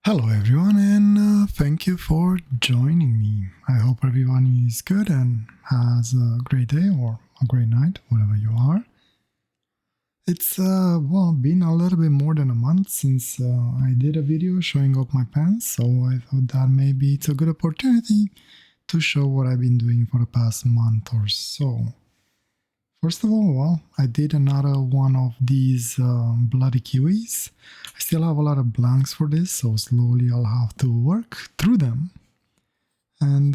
Hello everyone, and thank you for joining me. I hope everyone is good and has a great day or a great night, whatever you are. It's been a little bit more than a month since I did a video showing off my pants, so I thought that maybe it's a good opportunity to show what I've been doing for the past month or so. First of all, I did another one of these bloody kiwis. I still have a lot of blanks for this, so slowly I'll have to work through them. And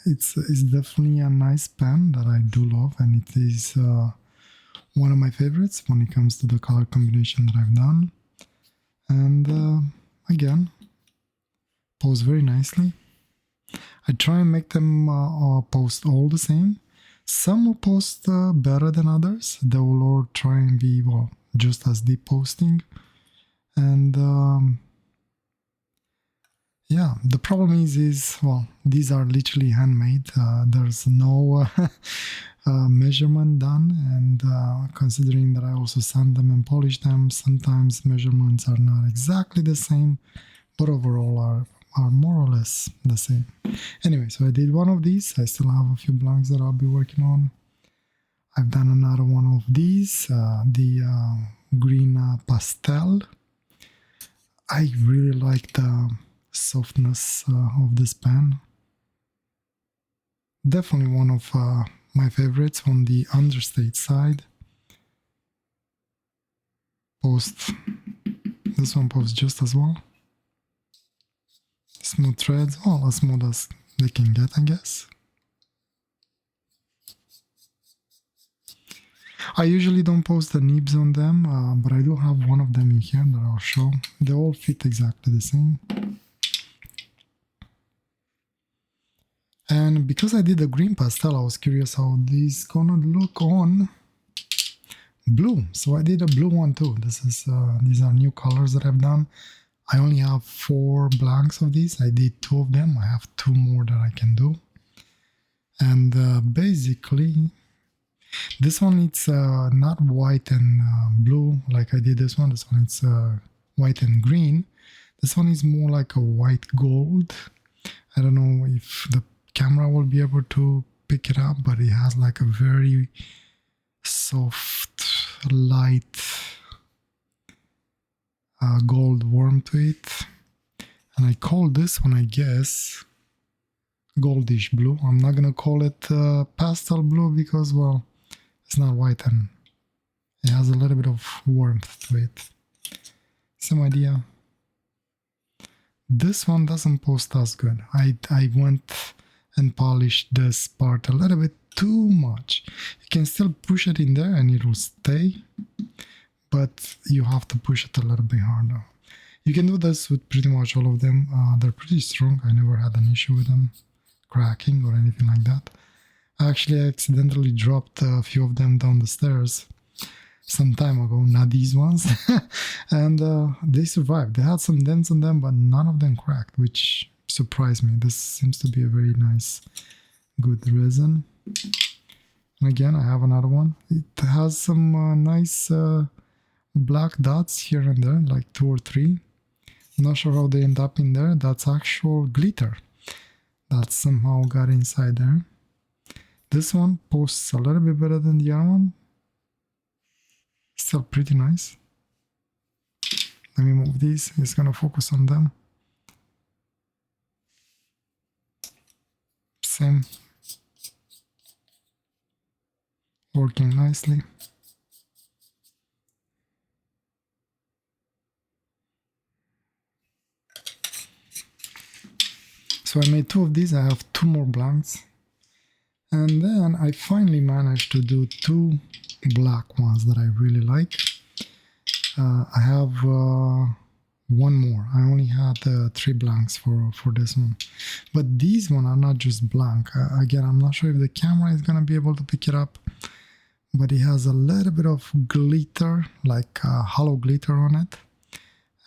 it's definitely a nice pen that I do love, and it is one of my favorites when it comes to the color combination that I've done. And again, pose very nicely. I try and make them post all the same. Some will post better than others. They will all try and be, just as deep posting. And the problem is these are literally handmade. There's no measurement done. And considering that I also sand them and polish them, sometimes measurements are not exactly the same, but overall are more or less the same. Anyway, so I did one of these. I still have a few blanks that I'll be working on. I've done another one of these, the green pastel. I really like the softness of this pen. Definitely one of my favorites on the understate side. This one posts just as well. Smooth threads, as smooth as they can get, I guess. I usually don't post the nibs on them, but I do have one of them in here that I'll show. They all fit exactly the same. And because I did the green pastel, I was curious how this gonna look on blue. So I did a blue one too. These are new colors that I've done. I only have 4 blanks of these. I did 2 of them. I have 2 more that I can do. And basically, this one it's not white and blue like I did this one. This one it's white and green. This one is more like a white gold. I don't know if the camera will be able to pick it up, but it has like a very soft, light gold warmth to it. And I call this one, I guess, goldish blue. I'm not gonna call it pastel blue because, it's not white and it has a little bit of warmth to it. Same idea. This one doesn't post as good. I went and polished this part a little bit too much. You can still push it in there and it will stay, but you have to push it a little bit harder. You can do this with pretty much all of them. They're pretty strong. I never had an issue with them cracking or anything like that. Actually, I accidentally dropped a few of them down the stairs some time ago, not these ones. And they survived. They had some dents on them, but none of them cracked, which surprised me. This seems to be a very nice, good resin. And again, I have another one. It has some nice black dots here and there, like 2 or 3. Not sure how they end up in there. That's actual glitter that somehow got inside there. This one posts a little bit better than the other one. Still pretty nice. Let me move these. It's gonna focus on them. Same. Working nicely. So I made 2 of these. I have 2 more blanks. And then I finally managed to do 2 black ones that I really like. I have 1 more. I only had 3 blanks for this one. But these one are not just blank. Again, I'm not sure if the camera is going to be able to pick it up, but it has a little bit of glitter, like hollow glitter on it,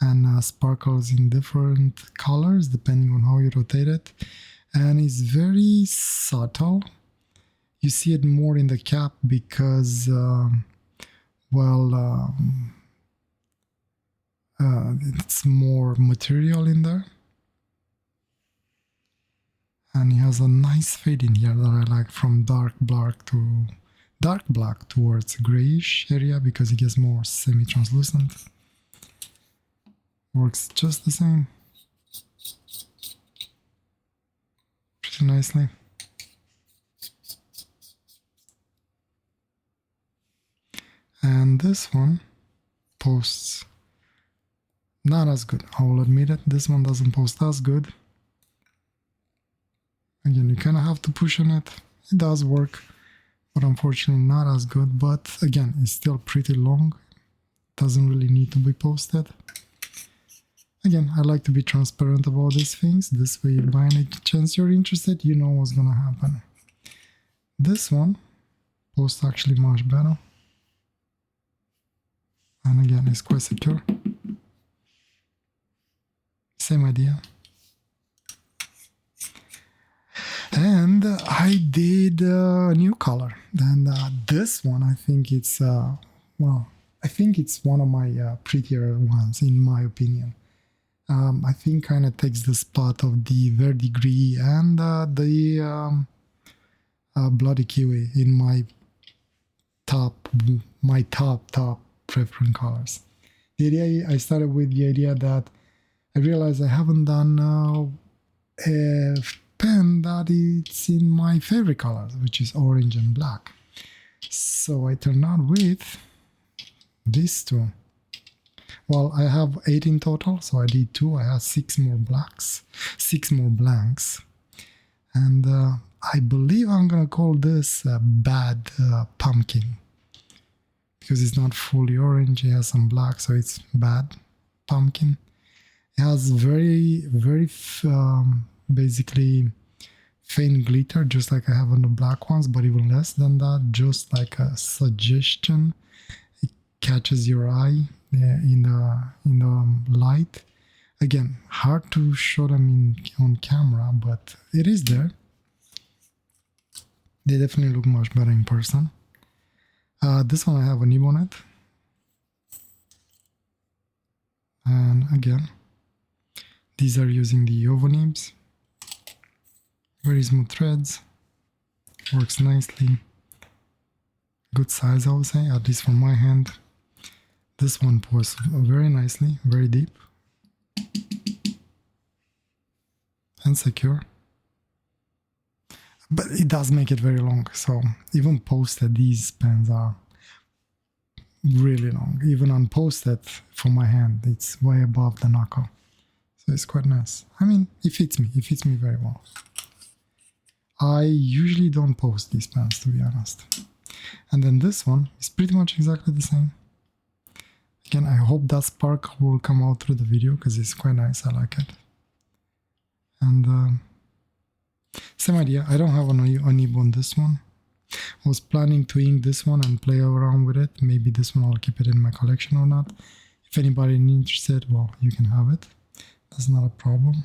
and sparkles in different colors depending on how you rotate it. And it's very subtle. You see it more in the cap because it's more material in there. And it has a nice fade in here that I like, from dark black towards grayish area, because it gets more semi-translucent. Works just the same. Pretty nicely. And this one posts not as good. I will admit it. This one doesn't post as good. Again, you kind of have to push on it. It does work, but unfortunately not as good. But again, it's still pretty long. Doesn't really need to be posted. Again, I like to be transparent about these things. This way, by any chance you're interested, you know what's gonna happen. This one posts actually much better. And again, it's quite secure. Same idea. And I did a new color. And this one, I think it's, well, I think it's one of my prettier ones, in my opinion. I think kind of takes the spot of the Verdigris and the Bloody Kiwi in my top preference colors. The idea, I started with the idea that I realized I haven't done a pen that it's in my favorite colors, which is orange and black. So I turned out with these two. Well, I have 8 in total, so I did 2. I had 6 more blanks. And I believe I'm gonna call this a bad pumpkin, because it's not fully orange. It has some black, so it's bad pumpkin. It has very basically faint glitter, just like I have on the black ones, but even less than that, just like a suggestion. It catches your eye in the light. Again, hard to show them on camera, but it is there. They definitely look much better in person. This one I have a nib on it. And again, these are using the JOWO nibs. Very smooth threads. Works nicely. Good size, I would say, at least from my hand. This one pours very nicely, very deep. And secure. But it does make it very long, so even posted, these pens are really long. Even unposted for my hand, it's way above the knuckle. So it's quite nice. I mean, it fits me very well. I usually don't post these pens, to be honest. And then this one is pretty much exactly the same. Again, I hope that spark will come out through the video, because it's quite nice, I like it. And same idea, I don't have a nib on this one. I was planning to ink this one and play around with it. Maybe this one I'll keep it in my collection or not. If anybody is interested, well, you can have it. That's not a problem.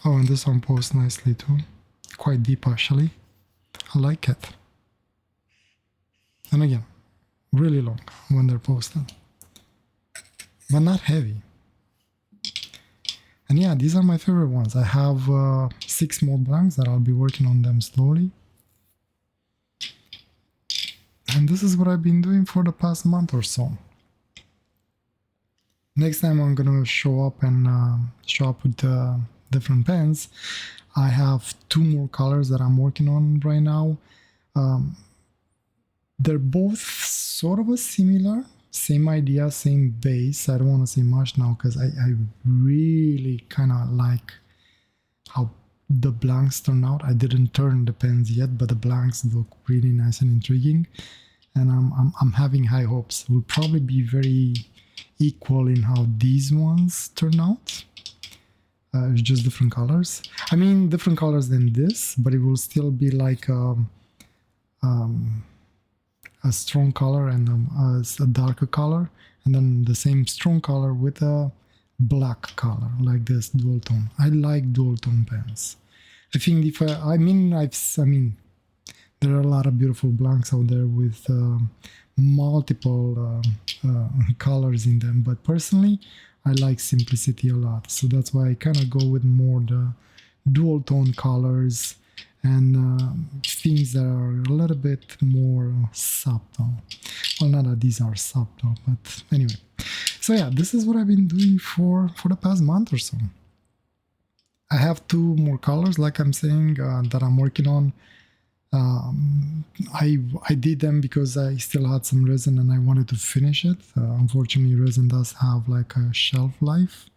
Oh, and this one posts nicely too. Quite deep actually. I like it. And again, really long when they're posted. But not heavy. And yeah, these are my favorite ones. I have 6 more blanks that I'll be working on them slowly. And this is what I've been doing for the past month or so. Next time I'm gonna show up with different pens. I have 2 more colors that I'm working on right now. They're both sort of a similar, same idea, same base. I don't want to say much now because I really kind of like how the blanks turn out. I didn't turn the pens yet, but the blanks look really nice and intriguing. And I'm having high hopes. Will probably be very equal in how these ones turn out. It's just different colors. I mean, different colors than this, but it will still be like a strong color and a darker color, and then the same strong color with a black color, like this dual tone. I like dual tone pens. I think if I mean There are a lot of beautiful blanks out there with multiple colors in them, but personally I like simplicity a lot, so that's why I kind of go with more the dual tone colors and things that are a little bit more subtle. Well, not that these are subtle, but anyway. So yeah, this is what I've been doing for the past month or so. I have 2 more colors, like I'm saying, that I'm working on. I did them because I still had some resin and I wanted to finish it. Unfortunately, resin does have like a shelf life,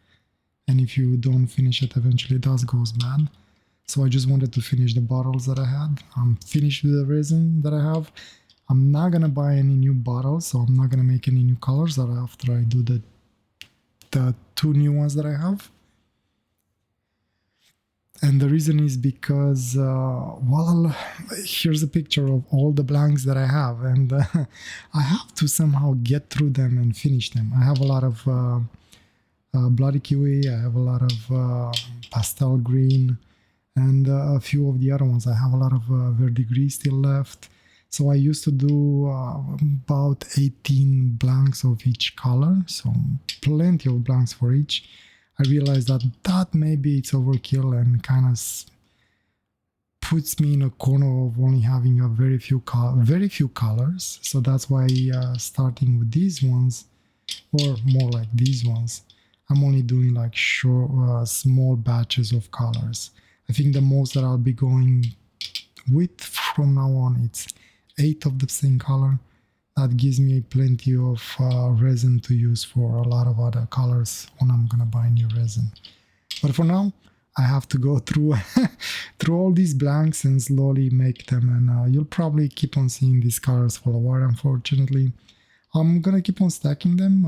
and if you don't finish it, eventually it does goes bad. So I just wanted to finish the bottles that I had. I'm finished with the resin that I have. I'm not gonna buy any new bottles, so I'm not gonna make any new colors after I do the 2 new ones that I have. And the reason is because, well, here's a picture of all the blanks that I have, and I have to somehow get through them and finish them. I have a lot of bloody kiwi, I have a lot of pastel green, and a few of the other ones. I have a lot of verdigris still left. So I used to do about 18 blanks of each color, so plenty of blanks for each. I realized that maybe it's overkill and kind of puts me in a corner of only having a very few colors. So that's why starting with these ones, or more like these ones, I'm only doing like short, small batches of colors. I think the most that I'll be going with from now on, it's 8 of the same color. That gives me plenty of resin to use for a lot of other colors when I'm gonna buy new resin. But for now, I have to go through through all these blanks and slowly make them, and you'll probably keep on seeing these colors for a while, unfortunately. I'm gonna keep on stacking them.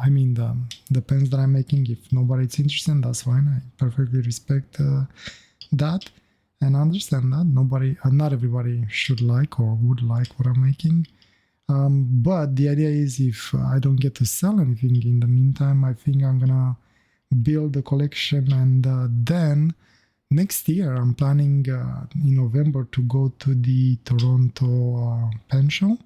I mean, the pens that I'm making, if nobody's interested, that's fine. I perfectly respect that and understand that. Not everybody should like or would like what I'm making. But the idea is, if I don't get to sell anything in the meantime, I think I'm gonna build a collection, and then next year I'm planning in November to go to the Toronto pen show,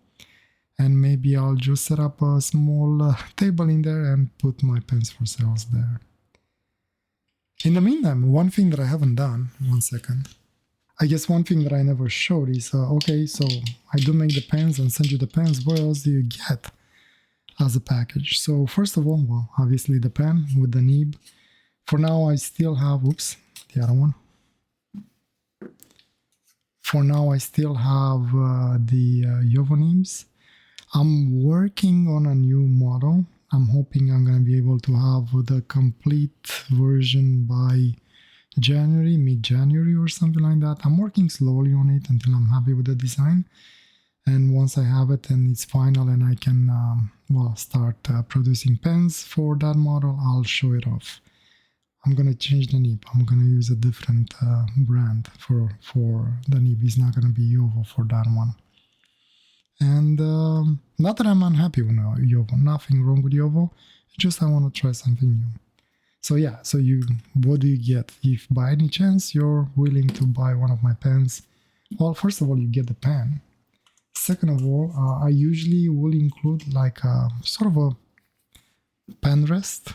and maybe I'll just set up a small table in there and put my pens for sales there. In the meantime, one thing that I haven't done, one second, I guess one thing that I never showed is, okay, so I do make the pens and send you the pens. What else do you get as a package? So first of all, well, obviously the pen with the nib. For now, I still have, oops, the other one. For now, I still have the JOWO nibs. I'm working on a new model. I'm hoping I'm going to be able to have the complete version by January, mid-January or something like that. I'm working slowly on it until I'm happy with the design, and once I have it and it's final and I can well, start producing pens for that model, I'll show it off. I'm gonna change the nib. I'm gonna use a different brand for the nib. It's not gonna be JOWO for that one. And not that I'm unhappy with JOWO, nothing wrong with JOWO, it's just I want to try something new. So yeah, so what do you get? If by any chance you're willing to buy one of my pens, well, first of all, you get the pen. Second of all, I usually will include like a sort of a pen rest,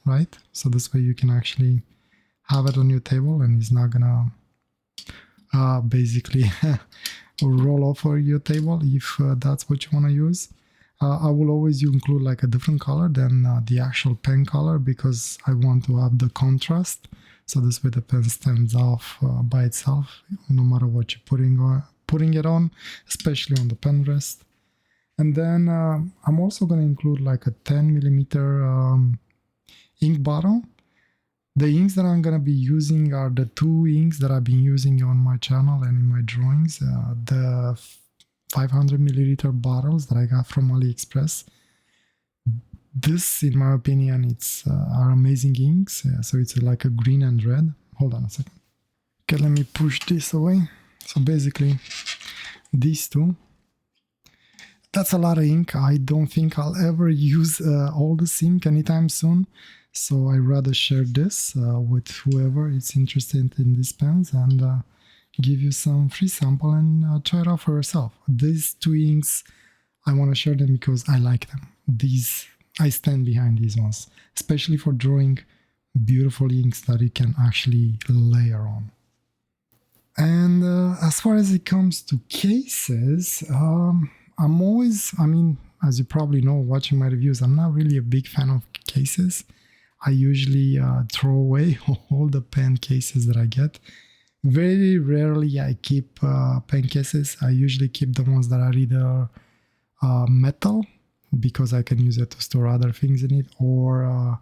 right? So this way you can actually have it on your table and it's not gonna basically roll off your table if that's what you want to use. I will always include like a different color than the actual pen color, because I want to have the contrast. So this way the pen stands off by itself, no matter what you're putting it on, especially on the pen rest. And then I'm also going to include like a 10 millimeter ink bottle. The inks that I'm going to be using are the 2 inks that I've been using on my channel and in my drawings. The 500 milliliter bottles that I got from AliExpress. This, in my opinion, are amazing inks. So it's like a green and red. Hold on a second. Okay, let me push this away. So basically, these 2. That's a lot of ink. I don't think I'll ever use all this ink anytime soon. So I'd rather share this with whoever is interested in these pens. And give you some free sample and try it out for yourself. These two inks, I want to share them because I like them. These, I stand behind these ones, especially for drawing beautiful inks that you can actually layer on. And as far as it comes to cases, I'm always, as you probably know, watching my reviews, I'm not really a big fan of cases. I usually throw away all the pen cases that I get. Very rarely I keep pen cases. I usually keep the ones that are either metal, because I can use it to store other things in it, or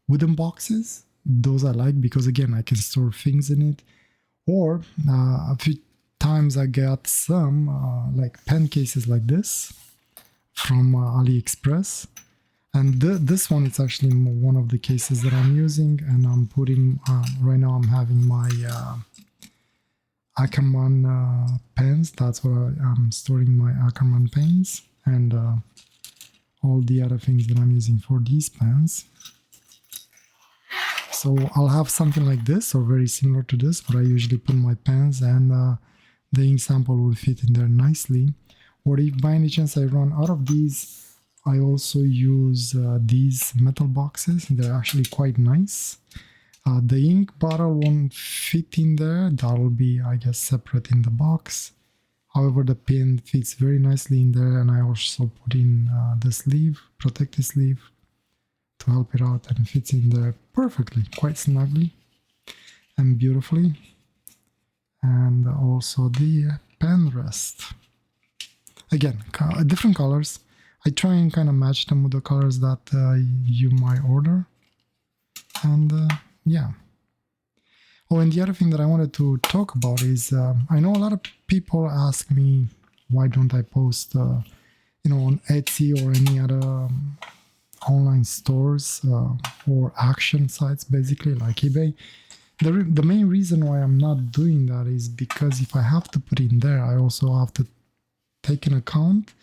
wooden boxes. Those I like because, again, I can store things in it. Or a few times I got some like pen cases like this from AliExpress. And this one is actually one of the cases that I'm using, and I'm putting, right now I'm having my Ackerman pens. That's where I'm storing my Ackerman pens and all the other things that I'm using for these pens. So I'll have something like this, or very similar to this, where I usually put my pens, and the ink sample will fit in there nicely. Or if by any chance I run out of these, I also use these metal boxes. They're actually quite nice. The ink bottle won't fit in there. That'll be, I guess, separate in the box. However, the pen fits very nicely in there, and I also put in the sleeve, protective sleeve, to help it out, and fits in there perfectly, quite snugly and beautifully. And also the pen rest. Again, different colors. I try and kind of match them with the colors that you might order. And yeah. Oh, and the other thing that I wanted to talk about is, I know a lot of people ask me, why don't I post, on Etsy or any other online stores or action sites, basically like eBay. The main reason why I'm not doing that is because if I have to put in there, I also have to take into account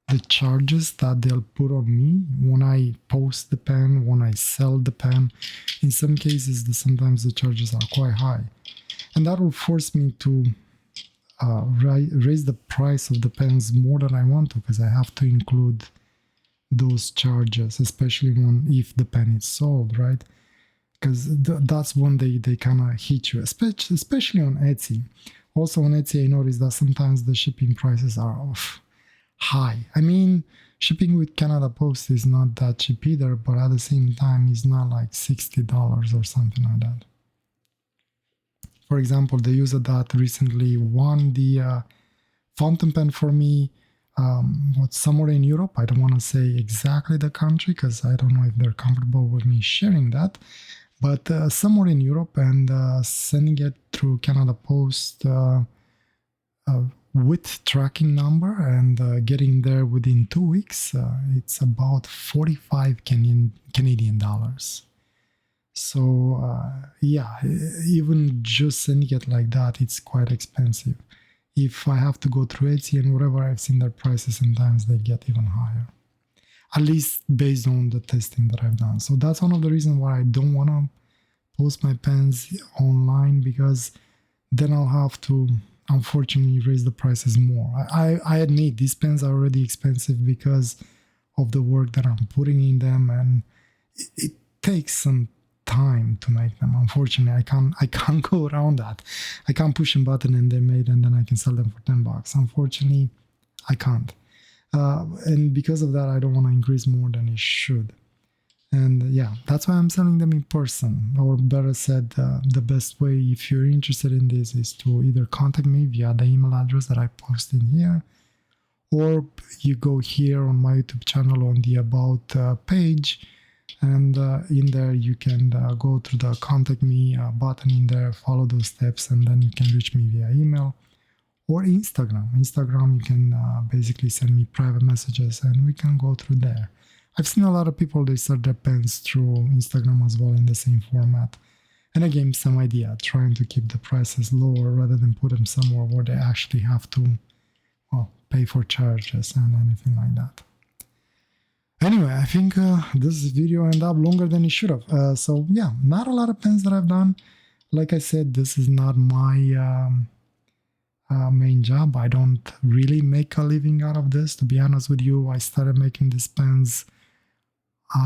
the charges that they'll put on me when I post the pen, when I sell the pen. In some cases, sometimes the charges are quite high, and that will force me to raise the price of the pens more than I want to, because I have to include those charges, especially if the pen is sold, right? Because that's when they kind of hit you, especially on Etsy. Also on Etsy, I noticed that sometimes the shipping prices are high. Shipping with Canada Post is not that cheap either, but at the same time, it's not like $60 or something like that. For example, the user that recently won the fountain pen for me, somewhere in Europe. I don't want to say exactly the country because I don't know if they're comfortable with me sharing that, but somewhere in Europe, and sending it through Canada Post with tracking number and getting there within 2 weeks, it's about 45 Canadian dollars. So yeah, even just sending it like that, it's quite expensive. If I have to go through Etsy and whatever, I've seen their prices, sometimes they get even higher. At least based on the testing that I've done. So that's one of the reasons why I don't want to post my pens online, because then I'll have to, unfortunately, raise the prices more. I admit these pens are already expensive because of the work that I'm putting in them, and it takes some time to make them. Unfortunately, I can't go around that. I can't push a button and they're made, and then I can sell them for $10. Unfortunately, I can't. And because of that, I don't want to increase more than it should. And yeah, that's why I'm selling them in person. Or better said, the best way, if you're interested in this, is to either contact me via the email address that I post in here, or you go here on my YouTube channel on the About page, and in there you can go to the Contact Me button in there, follow those steps, and then you can reach me via email or Instagram. Instagram, you can basically send me private messages and we can go through there. I've seen a lot of people, they sell their pens through Instagram as well in the same format. And again, same idea, trying to keep the prices lower rather than put them somewhere where they actually have to pay for charges and anything like that. Anyway, I think this video ended up longer than it should have. So yeah, not a lot of pens that I've done. Like I said, this is not my main job. I don't really make a living out of this, to be honest with you. I started making these pens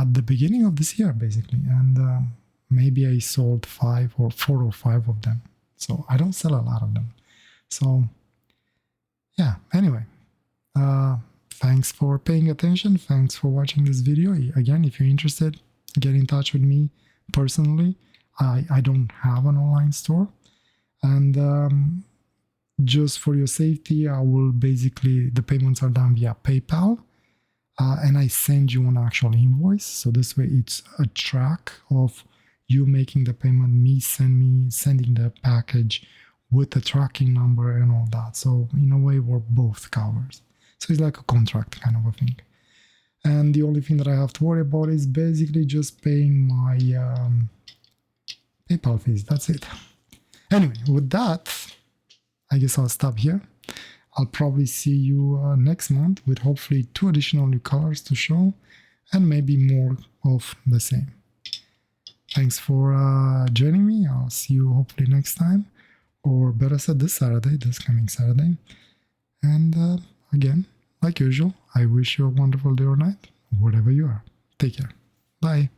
at the beginning of this year, basically, and maybe I sold 4 or 5 of them. So I don't sell a lot of them. So yeah, anyway, thanks for paying attention. Thanks for watching this video. Again, if you're interested, get in touch with me personally. I don't have an online store, and just for your safety, I will basically, the payments are done via PayPal, and I send you an actual invoice. So this way it's a track of you making the payment, me sending the package with the tracking number and all that. So in a way, we're both covered. So it's like a contract kind of a thing. And the only thing that I have to worry about is basically just paying my PayPal fees. That's it. Anyway, with that, I guess I'll stop here. I'll probably see you next month with hopefully 2 additional new colors to show and maybe more of the same. Thanks for joining me. I'll see you hopefully next time, or better said, this coming Saturday. And again, like usual, I wish you a wonderful day or night, wherever you are. Take care. Bye.